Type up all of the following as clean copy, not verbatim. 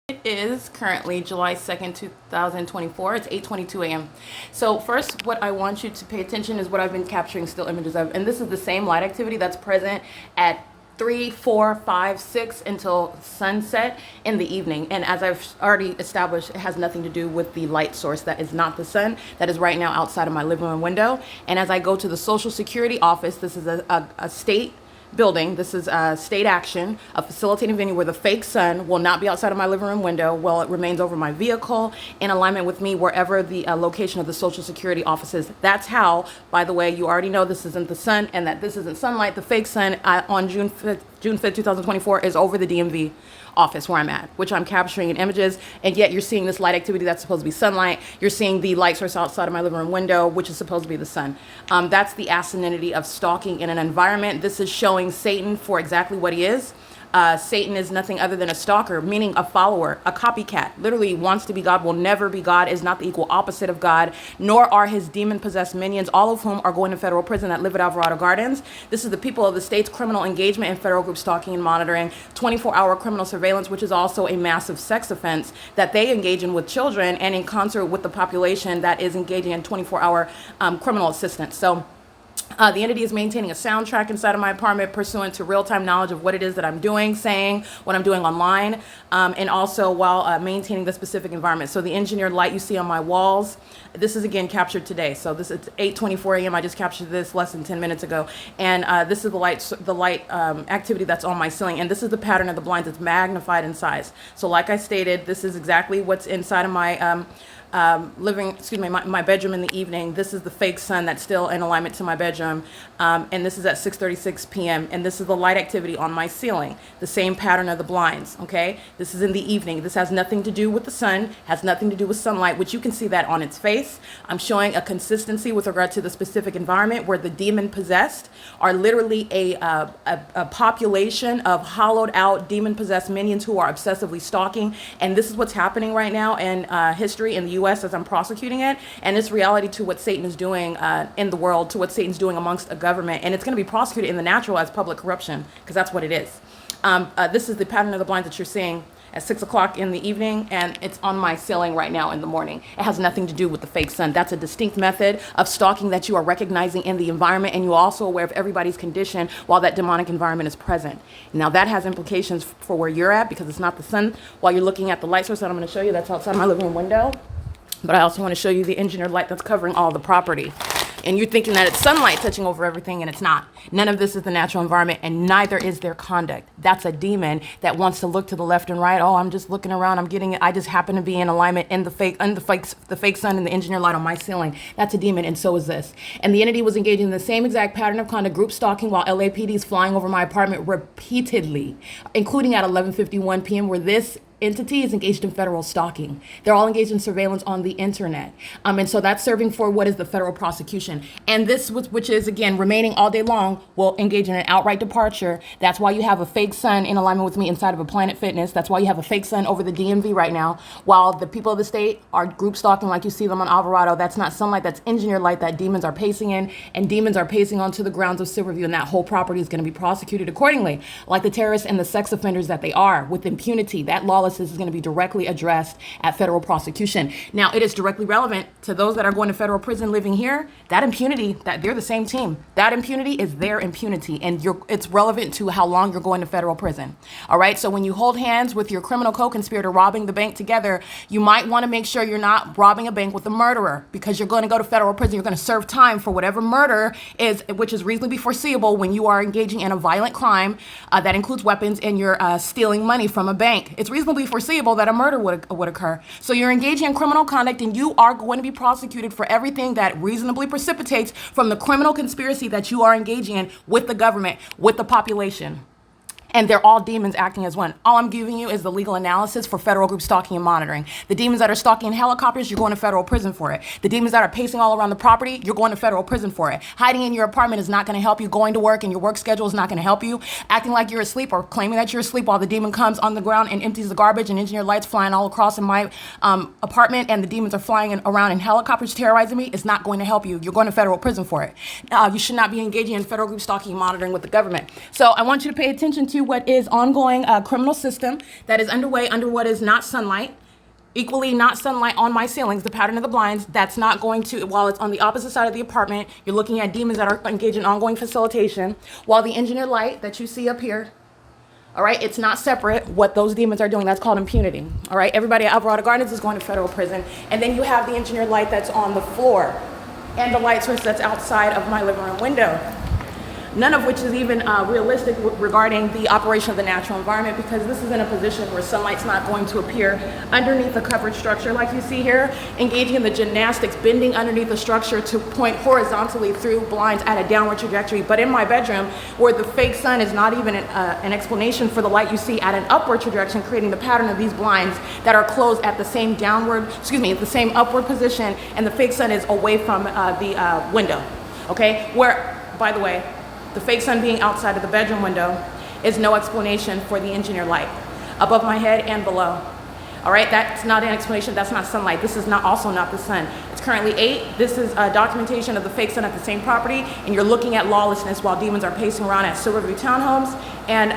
It is currently July 2nd, 2024. It's 8:22 a.m. So first, what I want you to pay attention is what I've been capturing still images of. And this is the same light activity that's present at 3, 4, 5, 6 until sunset in the evening. And as I've already established, it has nothing to do with the light source that is not the sun, that is right now outside of my living room window. And as I go to the Social Security office, this is a state building. This is state action, a facilitating venue where the fake sun will not be outside of my living room window while it remains over my vehicle in alignment with me wherever the location of the Social Security office is. That's how, by the way, you already know this isn't the sun and that this isn't sunlight. The fake sun on June 5th, 2024 is over the DMV office where I'm at, which I'm capturing in images, and yet you're seeing this light activity that's supposed to be sunlight. You're seeing the light source outside of my living room window, which is supposed to be the sun. That's the asininity of stalking in an environment. This is showing Satan for exactly what he is. Satan is nothing other than a stalker, meaning a follower, a copycat. Literally wants to be God, will never be God, is not the equal opposite of God, nor are his demon-possessed minions, all of whom are going to federal prison that live at Alvarado Gardens. This is the people of the state's criminal engagement in federal group stalking and monitoring, 24-hour criminal surveillance, which is also a massive sex offense that they engage in with children and in concert with the population that is engaging in 24-hour criminal assistance. So the entity is maintaining a soundtrack inside of my apartment pursuant to real-time knowledge of what it is that I'm doing, saying, what I'm doing online, and also while maintaining the specific environment. So the engineered light you see on my walls, this is again captured today. So this is 8:24 a.m. I just captured this less than 10 minutes ago. And this is the light activity that's on my ceiling. And this is the pattern of the blinds. It's magnified in size. So like I stated, this is exactly what's inside of my my bedroom in the evening. This is the fake sun that's still in alignment to my bedroom, and this is at 6:36 p.m. and this is the light activity on my ceiling, the same pattern of the blinds. Okay, this is in the evening. This has nothing to do with the sun, has nothing to do with sunlight, which you can see that on its face. I'm showing a consistency with regard to the specific environment where the demon possessed are literally a population of hollowed out demon possessed minions who are obsessively stalking, and this is what's happening right now in history in the U.S. as I'm prosecuting it, and it's reality to what Satan is doing in the world, to what Satan's doing amongst a government, and it's going to be prosecuted in the natural as public corruption, because that's what it is. This is the pattern of the blinds that you're seeing at 6 o'clock in the evening, and it's on my ceiling right now in the morning. It has nothing to do with the fake sun. That's a distinct method of stalking that you are recognizing in the environment, and you're also aware of everybody's condition while that demonic environment is present. Now that has implications for where you're at, because it's not the sun. While you're looking at the light source that I'm going to show you that's outside my living room window, but I also want to show you the engineered light that's covering all the property. And you're thinking that it's sunlight touching over everything, and it's not. None of this is the natural environment, and neither is their conduct. That's a demon that wants to look to the left and right. Oh, I'm just looking around. I'm getting it. I just happen to be in alignment in the fake sun and the engineered light on my ceiling. That's a demon, and so is this. And the entity was engaging in the same exact pattern of conduct, group stalking, while LAPD is flying over my apartment repeatedly, including at 11:51 p.m., where this entity is engaged in federal stalking. They're all engaged in surveillance on the internet. And so that's serving for what is the federal prosecution. And this, which is, again, remaining all day long, will engage in an outright departure. That's why you have a fake sun in alignment with me inside of a Planet Fitness. That's why you have a fake sun over the DMV right now, while the people of the state are group stalking like you see them on Alvarado. That's not sunlight, that's engineered light that demons are pacing in, and demons are pacing onto the grounds of Silverview, and that whole property is going to be prosecuted accordingly, like the terrorists and the sex offenders that they are, with impunity. That lawlessness is going to be directly addressed at federal prosecution. Now, it is directly relevant to those that are going to federal prison living here. That impunity, that they're the same team. That impunity is their impunity, and it's relevant to how long you're going to federal prison. All right, so when you hold hands with your criminal co-conspirator robbing the bank together, you might want to make sure you're not robbing a bank with a murderer, because you're going to go to federal prison. You're going to serve time for whatever murder is, which is reasonably foreseeable when you are engaging in a violent crime that includes weapons and you're stealing money from a bank. It's reasonably foreseeable that a murder would occur. So you're engaging in criminal conduct, and you are going to be prosecuted for everything that reasonably precipitates from the criminal conspiracy that you are engaging in with the government, with the population. And they're all demons acting as one. All I'm giving you is the legal analysis for federal group stalking and monitoring. The demons that are stalking in helicopters, you're going to federal prison for it. The demons that are pacing all around the property, you're going to federal prison for it. Hiding in your apartment is not going to help you. Going to work and your work schedule is not going to help you. Acting like you're asleep or claiming that you're asleep while the demon comes on the ground and empties the garbage, and engineered lights flying all across in my apartment, and the demons are flying around in helicopters terrorizing me, is not going to help you. You're going to federal prison for it. You should not be engaging in federal group stalking and monitoring with the government. So I want you to pay attention to to what is ongoing criminal system that is underway under what is not sunlight. Equally not sunlight on my ceilings, the pattern of the blinds, that's not going to, while it's on the opposite side of the apartment, you're looking at demons that are engaged in ongoing facilitation, while the engineered light that you see up here, all right, it's not separate what those demons are doing. That's called impunity. All right, everybody at Alvarado Gardens is going to federal prison. And then you have the engineered light that's on the floor and the light source that's outside of my living room window. None of which is even realistic regarding the operation of the natural environment, because this is in a position where sunlight's not going to appear underneath the covered structure like you see here, engaging in the gymnastics, bending underneath the structure to point horizontally through blinds at a downward trajectory. But in my bedroom, where the fake sun is not even an explanation for the light you see at an upward trajectory, creating the pattern of these blinds that are closed at the same at the same upward position, and the fake sun is away from the window, okay? Where, by the way, the fake sun being outside of the bedroom window is no explanation for the engineered light above my head and below. All right, that's not an explanation. That's not sunlight. This is also not the sun. It's currently 8. This is documentation of the fake sun at the same property, and you're looking at lawlessness while demons are pacing around at Silverview Townhomes and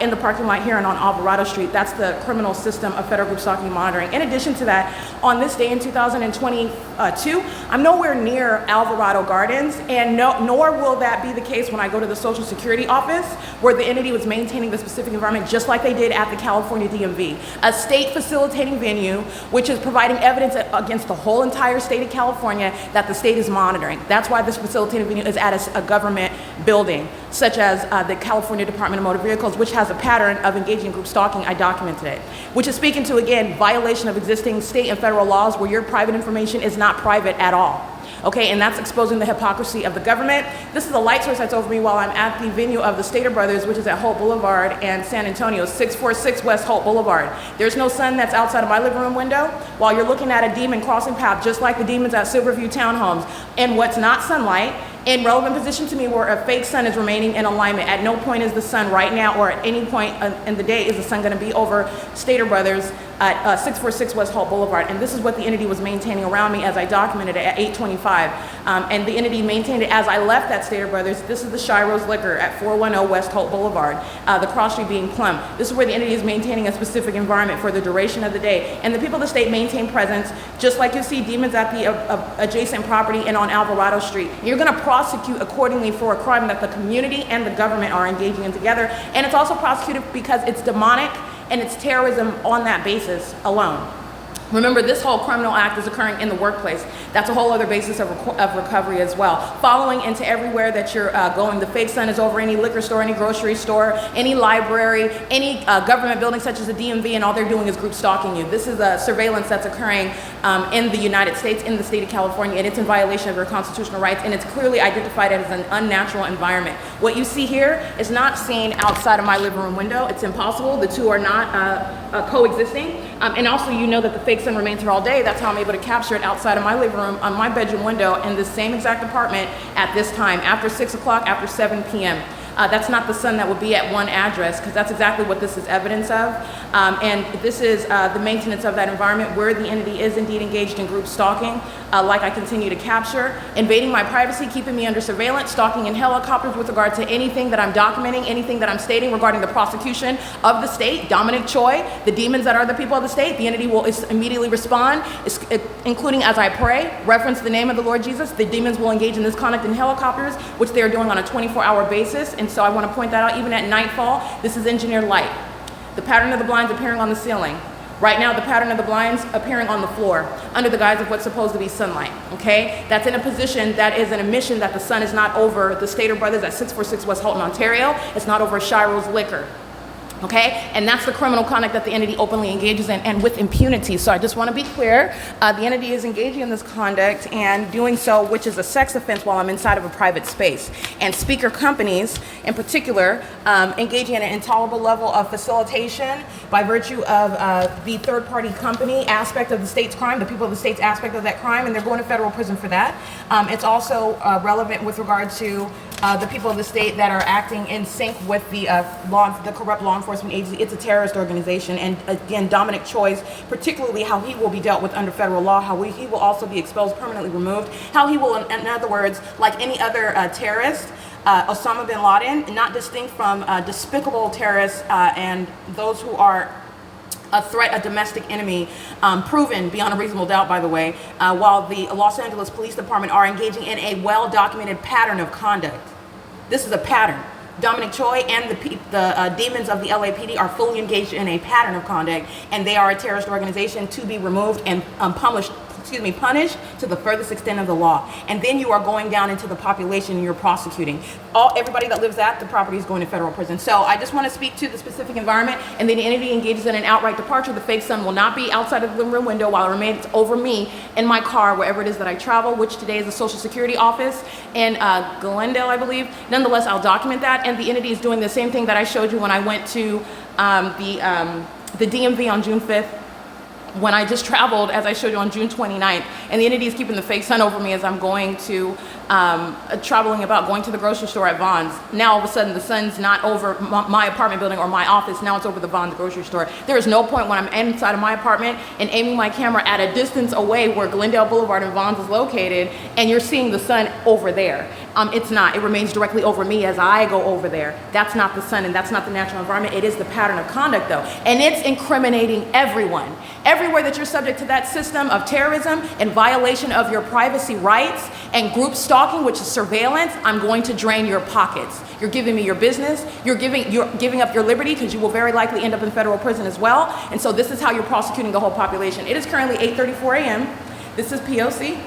in the parking lot here and on Alvarado Street. That's the criminal system of federal group stalking and monitoring. In addition to that, on this day in 2022, I'm nowhere near Alvarado Gardens, and nor will that be the case when I go to the Social Security office, where the entity was maintaining the specific environment just like they did at the California DMV, a state facilitating venue which is providing evidence against the whole entire state of California that the state is monitoring. That's why this facilitating venue is at a government building, such as the California Department of Motor Vehicles, which has a pattern of engaging in group stalking. I documented it, which is speaking to, again, violation of existing state and federal laws where your private information is not private at all. Okay, and that's exposing the hypocrisy of the government. This is a light source that's over me while I'm at the venue of the Stater Brothers, which is at Holt Boulevard and San Antonio, 646 West Holt Boulevard. There's no sun that's outside of my living room window while you're looking at a demon crossing path, just like the demons at Silverview Townhomes. And what's not sunlight, in relevant position to me, where a fake sun is remaining in alignment. At no point is the sun right now, or at any point in the day, is the sun going to be over Stater Brothers at 646 West Holt Boulevard. And this is what the entity was maintaining around me as I documented it at 8:25. And the entity maintained it as I left that Stater Brothers. This is the Shiro's Liquor at 410 West Holt Boulevard, the cross street being Plum. This is where the entity is maintaining a specific environment for the duration of the day. And the people of the state maintain presence, just like you see demons at the adjacent property and on Alvarado Street. You're going to prosecute accordingly for a crime that the community and the government are engaging in together. And it's also prosecuted because it's demonic and it's terrorism on that basis alone. Remember, this whole criminal act is occurring in the workplace. That's a whole other basis of recovery as well. Following into everywhere that you're going. The fake sun is over any liquor store, any grocery store, any library, any government building such as the DMV, and all they're doing is group stalking you. This is a surveillance that's occurring in the United States, in the state of California, and it's in violation of your constitutional rights, and it's clearly identified as an unnatural environment. What you see here is not seen outside of my living room window. It's impossible. The two are not coexisting. And also, you know that the fake sun remains here all day. That's how I'm able to capture it outside of my living room, on my bedroom window, in the same exact apartment at this time, after 6 o'clock, after 7 p.m. That's not the sun that would be at one address, because that's exactly what this is evidence of. And this is the maintenance of that environment where the entity is indeed engaged in group stalking, like I continue to capture, invading my privacy, keeping me under surveillance, stalking in helicopters with regard to anything that I'm documenting, anything that I'm stating regarding the prosecution of the state, Dominic Choi, the demons that are the people of the state. The entity will immediately respond, including as I pray, reference the name of the Lord Jesus. The demons will engage in this conduct in helicopters, which they are doing on a 24-hour basis. And so I want to point that out. Even at nightfall, this is engineered light. The pattern of the blinds appearing on the ceiling. Right now, the pattern of the blinds appearing on the floor under the guise of what's supposed to be sunlight, okay? That's in a position that is an admission that the sun is not over the Stater Brothers at 646 West Holton, Ontario. It's not over Shiro's Liquor. Okay, and that's the criminal conduct that the entity openly engages in, and with impunity. So I just want to be clear, the entity is engaging in this conduct and doing so, which is a sex offense, while I'm inside of a private space. And speaker companies, in particular, engaging in an intolerable level of facilitation by virtue of the third-party company aspect of the state's crime, the people of the state's aspect of that crime, and they're going to federal prison for that. It's also relevant with regard to the people of the state that are acting in sync with the corrupt law enforcement agency. It's a terrorist organization. And again, Dominic Choi's, particularly how he will be dealt with under federal law, how he will also be expelled, permanently removed, how he will, in other words, like any other terrorist, Osama bin Laden, not distinct from despicable terrorists and those who are a threat, a domestic enemy, proven beyond a reasonable doubt, by the way, while the Los Angeles Police Department are engaging in a well-documented pattern of conduct. This is a pattern. Dominic Choi and the demons of the LAPD are fully engaged in a pattern of conduct, and they are a terrorist organization to be removed and punished to the furthest extent of the law. And then you are going down into the population and you're prosecuting. Everybody that lives at the property is going to federal prison. So I just want to speak to the specific environment, and then the entity engages in an outright departure. The fake sun will not be outside of the living room window while it remains over me in my car, wherever it is that I travel, which today is the Social Security office in Glendale, I believe. Nonetheless, I'll document that, and the entity is doing the same thing that I showed you when I went to the DMV on June 5th. When I just traveled, as I showed you on June 29th, and the entity is keeping the fake sun over me as I'm going to, traveling about, going to the grocery store at Vons. Now all of a sudden the sun's not over my apartment building or my office, now it's over the Vons grocery store. There is no point when I'm inside of my apartment and aiming my camera at a distance away where Glendale Boulevard and Vons is located, and you're seeing the sun over there. It's not. It remains directly over me as I go over there. That's not the sun, and that's not the natural environment. It is the pattern of conduct, though. And it's incriminating everyone. Everywhere that you're subject to that system of terrorism and violation of your privacy rights and group stalking, which is surveillance, I'm going to drain your pockets. You're giving me your business. You're giving up your liberty, because you will very likely end up in federal prison as well. And so this is how you're prosecuting the whole population. It is currently 8:34 a.m. This is P.O.C.